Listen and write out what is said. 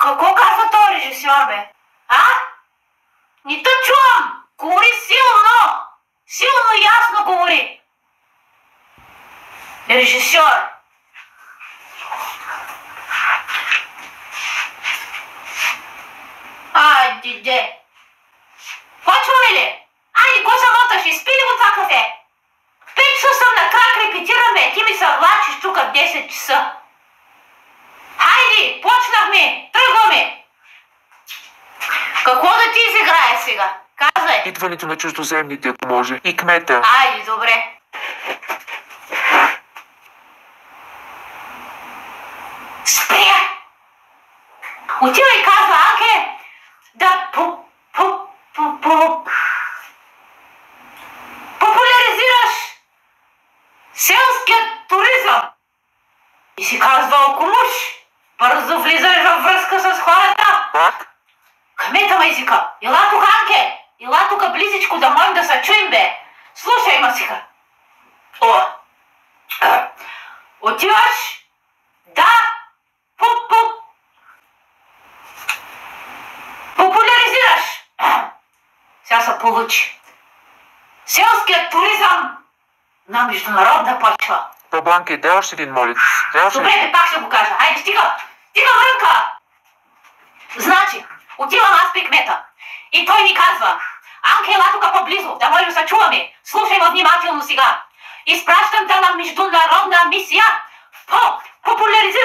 Какво казва този режисьор, бе? А? Не те чувам! Говори силно! Силно и ясно говори! Режисьор! Айде! Почваме ли? Айде, го замоташ, изпи ли го това кафе? В 5 часа съм на крак, репетираме, ти ми се влачиш тук в 10 часа. Хайде, почнахме, тръгваме. Какво да ти изиграе сега? Казвай. Идването на чуждоземните, ако може. И кмета. Айде, добре. Спря! Отива и казва Анке да популяризираш селският туризъм. И си казва Околуш, бързо влизаш във връзка с хората. Как? Кмета ме езика. Ела тук, Анке. Ела тук близичко да можем да се чуем, бе. Слушай, масика. Отиваш да популяризираш. Сега се получи. Селският туризъм на международна почва. Бабанке, дай още един, моля ти. Добре, бе, пак ще го кажа. Хайде, стига мрънка! Значи, отивам аз при кмета. И той ми казва, Анке, ела тук по-близо, да можем да се чуваме. Слушай ме внимателно сега. Изпращам те на международна мисия по популяризиране